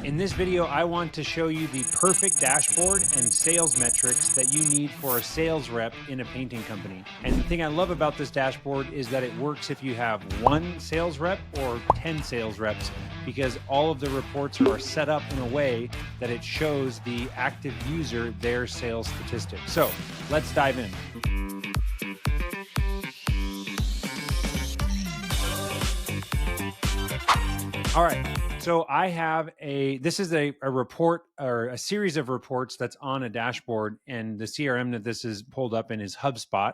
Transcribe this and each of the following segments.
In this video, I want to show you the perfect dashboard and sales metrics that you need for a sales rep in a painting company. And the thing I love about this dashboard is that it works if you have one sales rep or 10 sales reps, because all of the reports are set up in a way that it shows the active user their sales statistics. So let's dive in. All right. So I have this is a report or a series of reports that's on a dashboard, and the CRM that this is pulled up in is HubSpot.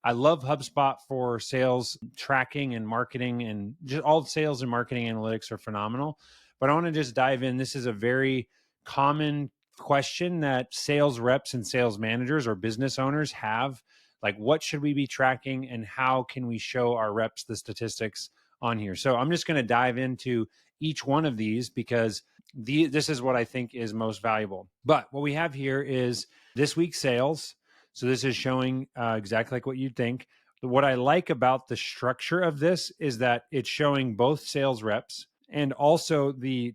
I love HubSpot for sales tracking and marketing, and just all sales and marketing analytics are phenomenal. But I want to just dive in. This is a very common question that sales reps and sales managers or business owners have. Like, what should we be tracking and how can we show our reps the statistics on here? So I'm just going to dive into each one of these because this is what I think is most valuable. But what we have here is this week's sales. So this is showing exactly like what you'd think. What I like about the structure of this is that it's showing both sales reps and also the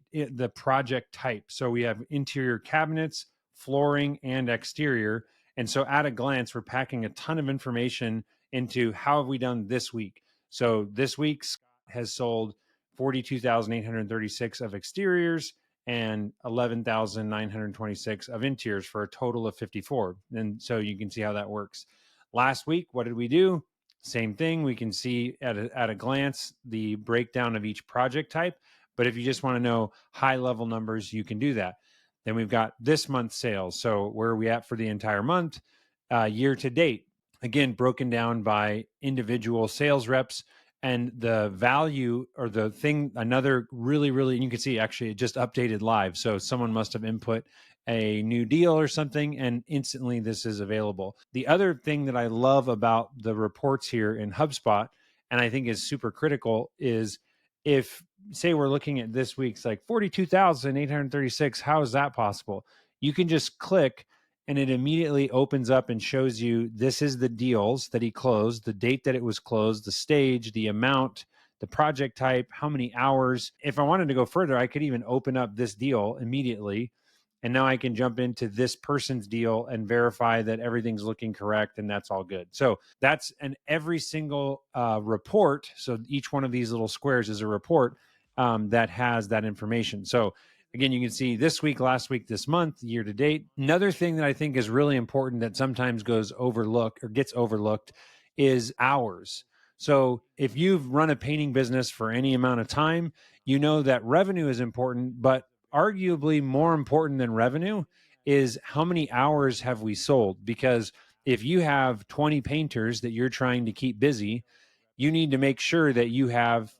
project type. So we have interior cabinets, flooring, and exterior. And so at a glance, we're packing a ton of information into how have we done this week. So this week's has sold 42,836 of exteriors and 11,926 of interiors for a total of 54. And so you can see how that works. Last week, what did we do? Same thing. We can see at a glance the breakdown of each project type. But if you just want to know high level numbers, you can do that. Then we've got this month's sales. So where are we at for the entire month? Year to date, again, broken down by individual sales reps. And the value or the thing, another really, you can see actually it just updated live. So someone must have input a new deal or something, and instantly this is available. The other thing that I love about the reports here in HubSpot, and I think is super critical, is if, say, we're looking at this week's like 42,836, how is that possible? You can just click and it immediately opens up and shows you this is the deals that he closed, the date that it was closed, the stage, the amount, the project type, how many hours. If I wanted to go further, I could even open up this deal immediately. And now I can jump into this person's deal and verify that everything's looking correct and that's all good. So that's every single report. So each one of these little squares is a report that has that information. So again, you can see this week, last week, this month, year to date. Another thing that I think is really important that sometimes goes overlooked or gets overlooked is hours. So if you've run a painting business for any amount of time, you know that revenue is important, but arguably more important than revenue is how many hours have we sold? Because if you have 20 painters that you're trying to keep busy, you need to make sure that you have,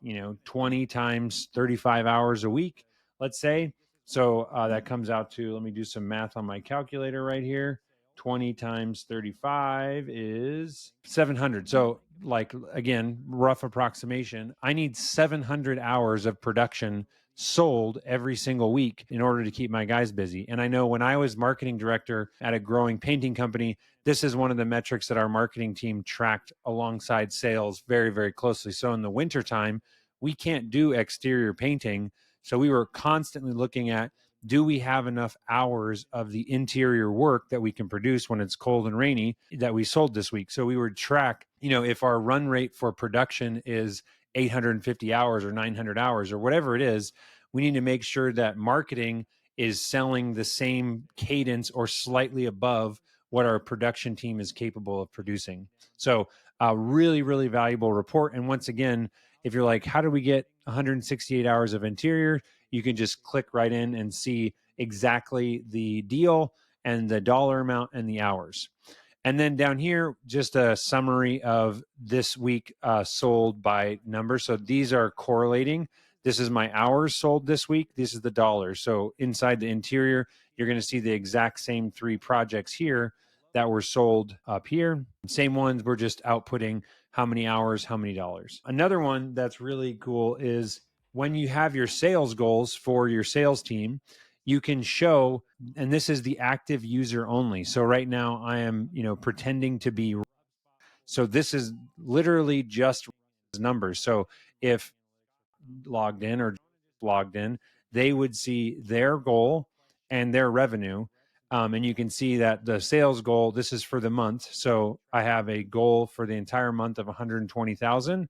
20 times 35 hours a week, let's say. So that comes out to, let me do some math on my calculator right here. 20 times 35 is 700. So like, again, rough approximation, I need 700 hours of production sold every single week in order to keep my guys busy. And I know when I was marketing director at a growing painting company, this is one of the metrics that our marketing team tracked alongside sales very, very closely. So in the wintertime, we can't do exterior painting. So we were constantly looking at, do we have enough hours of the interior work that we can produce when it's cold and rainy that we sold this week? So we would track, if our run rate for production is 850 hours or 900 hours or whatever it is, we need to make sure that marketing is selling the same cadence or slightly above what our production team is capable of producing. So a really, really valuable report. And once again, if you're like, how do we get 168 hours of interior? You can just click right in and see exactly the deal and the dollar amount and the hours. And then down here, just a summary of this week sold by number. So these are correlating. This is my hours sold this week. This is the dollars. So inside the interior, you're going to see the exact same three projects here that were sold up here. Same ones, we're just outputting how many hours, how many dollars. Another one that's really cool is when you have your sales goals for your sales team, you can show, and this is the active user only. So right now I am, pretending to be, so this is literally just numbers. So if logged in or logged in, they would see their goal and their revenue. And you can see that the sales goal, this is for the month. So I have a goal for the entire month of 120,000.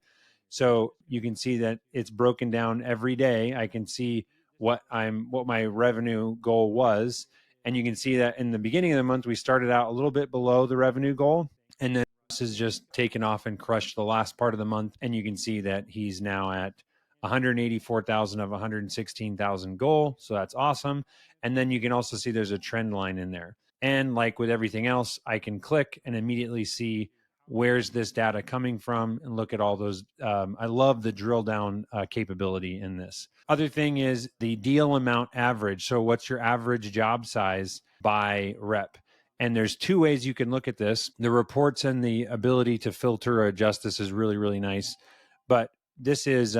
So you can see that it's broken down every day. I can see what my revenue goal was. And you can see that in the beginning of the month, we started out a little bit below the revenue goal. And then Russ has just taken off and crushed the last part of the month. And you can see that he's now at 184,000 of 116,000 goal. So that's awesome. And then you can also see there's a trend line in there. And like with everything else, I can click and immediately see where's this data coming from and look at all those. I love the drill down capability in this. Other thing is the deal amount average. So what's your average job size by rep? And there's two ways you can look at this. The reports and the ability to filter or adjust this is really, really nice. But this is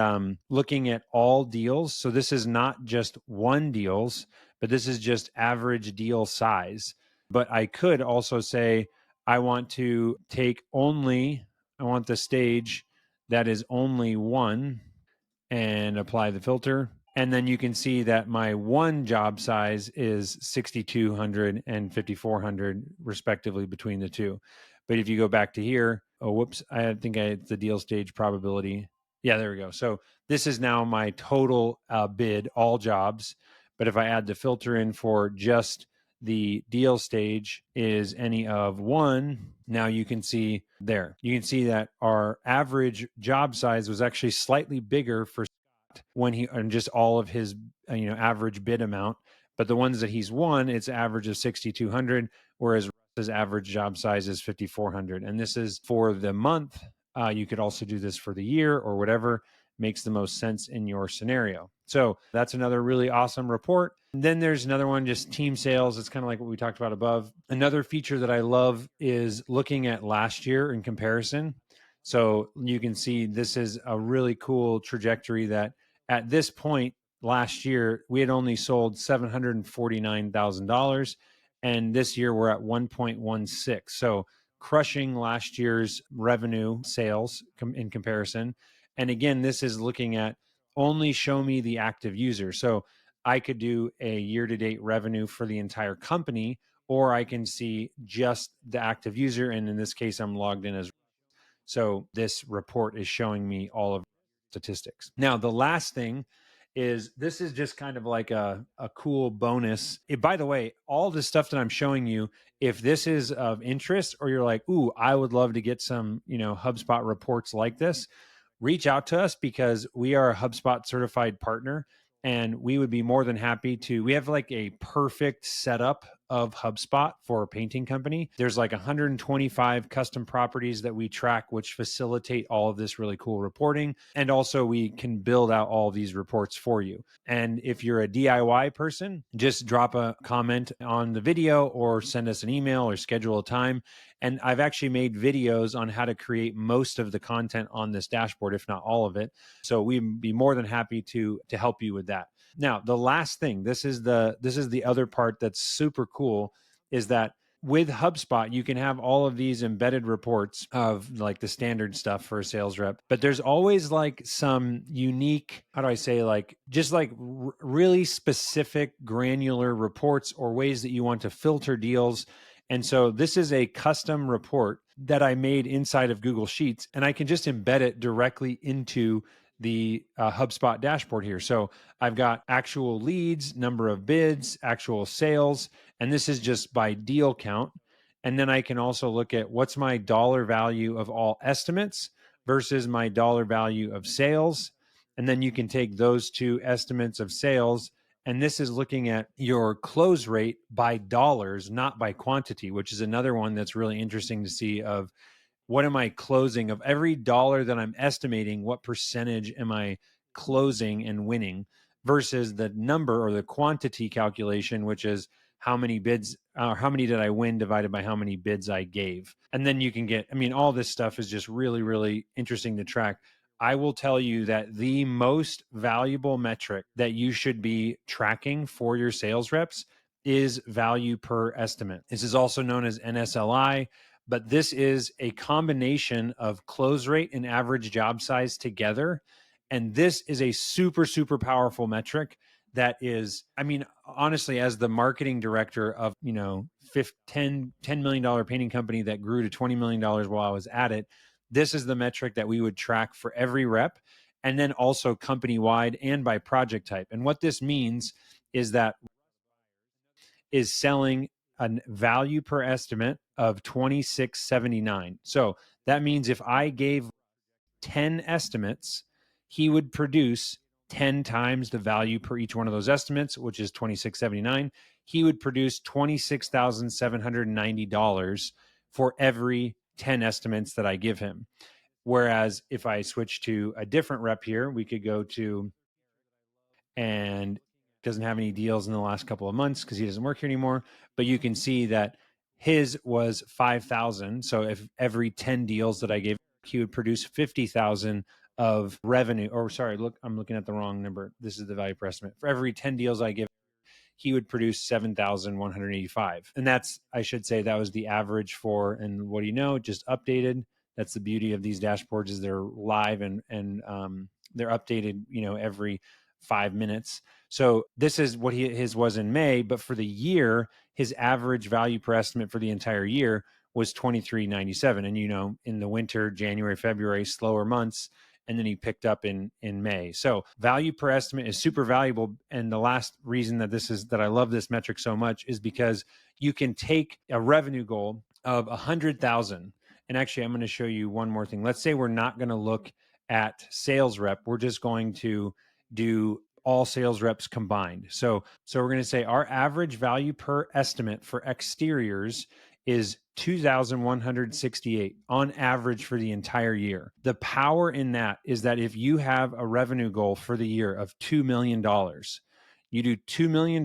looking at all deals. So this is not just one deals, but this is just average deal size. But I could also say, I want to take only, I want the stage that is only one and apply the filter. And then you can see that my one job size is 6,200 and 5,400 respectively between the two. But if you go back to here, oh, whoops, I think it's the deal stage probability. Yeah, there we go. So this is now my total bid, all jobs. But if I add the filter in for just the deal stage is any of one, now you can see there. You can see that our average job size was actually slightly bigger for Scott when he, and just all of his, average bid amount. But the ones that he's won, it's average of 6,200, whereas Russ's average job size is 5,400. And this is for the month. You could also do this for the year or whatever makes the most sense in your scenario. So that's another really awesome report. And then there's another one, just team sales. It's kind of like what we talked about above. Another feature that I love is looking at last year in comparison. So you can see this is a really cool trajectory that at this point last year, we had only sold $749,000. And this year we're at 1.16. So crushing last year's revenue sales in comparison. And again, this is looking at only show me the active user. So I could do a year-to-date revenue for the entire company, or I can see just the active user. And in this case, I'm logged in as. So this report is showing me all of statistics. Now, the last thing is this is just kind of like a cool bonus. By the way, all the stuff that I'm showing you, if this is of interest or you're like, ooh, I would love to get some, HubSpot reports like this, reach out to us because we are a HubSpot certified partner and we would be more than happy to. We have like a perfect setup of HubSpot for a painting company. There's like 125 custom properties that we track, which facilitate all of this really cool reporting. And also we can build out all these reports for you. And if you're a DIY person, just drop a comment on the video or send us an email or schedule a time. And I've actually made videos on how to create most of the content on this dashboard, if not all of it. So we'd be more than happy to help you with that. Now, the last thing, this is the other part that's super cool, is that with HubSpot, you can have all of these embedded reports of like the standard stuff for a sales rep, but there's always like some unique, how do I say, like just like really specific granular reports or ways that you want to filter deals. And so this is a custom report that I made inside of Google Sheets, and I can just embed it directly into the HubSpot dashboard here. So I've got actual leads, number of bids, actual sales, and this is just by deal count. And then I can also look at what's my dollar value of all estimates versus my dollar value of sales. And then you can take those two estimates of sales, and this is looking at your close rate by dollars, not by quantity, which is another one that's really interesting to see of what am I closing of every dollar that I'm estimating, what percentage am I closing and winning versus the number or the quantity calculation, which is how many bids, how many did I win divided by how many bids I gave. And then you can get, all this stuff is just really, really interesting to track. I will tell you that the most valuable metric that you should be tracking for your sales reps is value per estimate. This is also known as NSLI, but this is a combination of close rate and average job size together. And this is a super, super powerful metric that is, I mean, honestly, as the marketing director of, $10 million painting company that grew to $20 million while I was at it, this is the metric that we would track for every rep, and then also company wide and by project type. And what this means is that is selling a value per estimate of 26.79. So that means if I gave 10 estimates, he would produce 10 times the value per each one of those estimates, which is 26.79. He would produce $26,790 for every 10 estimates that I give him. Whereas if I switch to a different rep here, we could go to, and doesn't have any deals in the last couple of months because he doesn't work here anymore. But you can see that his was 5,000. So if every 10 deals that I gave, he would produce 50,000 of revenue. Or sorry, look, I'm looking at the wrong number. This is the value per estimate. For every 10 deals I give, he would produce 7,185. And that's, I should say, that was the average for, and what do you know, just updated. That's the beauty of these dashboards, is they're live and they're updated, every 5 minutes. So this is what his was in May, but for the year, his average value per estimate for the entire year was 23.97. And in the winter, January, February, slower months, and then he picked up in May. So value per estimate is super valuable. And the last reason that I love this metric so much is because you can take a revenue goal of 100,000. And actually, I'm going to show you one more thing. Let's say we're not going to look at sales rep. We're just going to do all sales reps combined. So we're going to say our average value per estimate for exteriors is 2,168 on average for the entire year. The power in that is that if you have a revenue goal for the year of $2 million, you do $2 million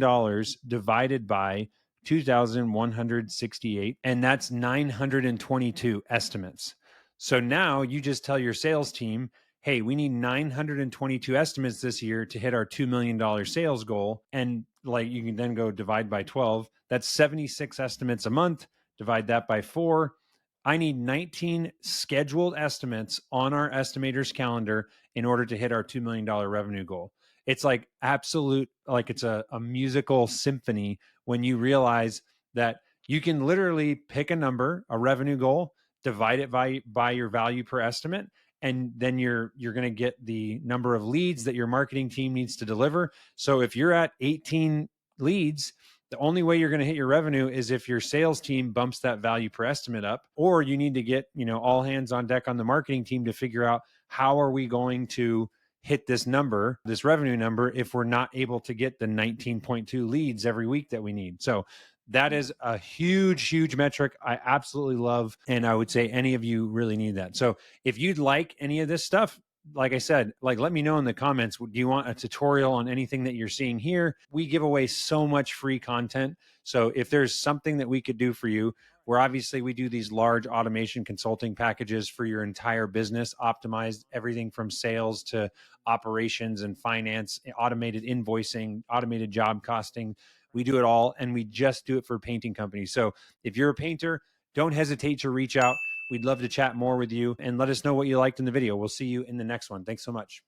divided by 2,168, and that's 922 estimates. So now you just tell your sales team, hey, we need 922 estimates this year to hit our $2 million sales goal. And you can then go divide by 12. That's 76 estimates a month. Divide that by 4. I need 19 scheduled estimates on our estimator's calendar in order to hit our $2 million revenue goal. It's like absolute, like it's a musical symphony when you realize that you can literally pick a number, a revenue goal, divide it by your value per estimate, and then you're going to get the number of leads that your marketing team needs to deliver. So if you're at 18 leads, the only way you're going to hit your revenue is if your sales team bumps that value per estimate up, or you need to get, all hands on deck on the marketing team to figure out how are we going to hit this number, this revenue number, if we're not able to get the 19.2 leads every week that we need. So that is a huge, huge metric I absolutely love. And I would say any of you really need that. So if you'd like any of this stuff, like I said, let me know in the comments. Do you want a tutorial on anything that you're seeing here? We give away so much free content. So if there's something that we could do for you, where obviously we do these large automation consulting packages for your entire business, optimized everything from sales to operations and finance, automated invoicing, automated job costing. We do it all, and we just do it for painting companies. So if you're a painter, don't hesitate to reach out. We'd love to chat more with you, and let us know what you liked in the video. We'll see you in the next one. Thanks so much.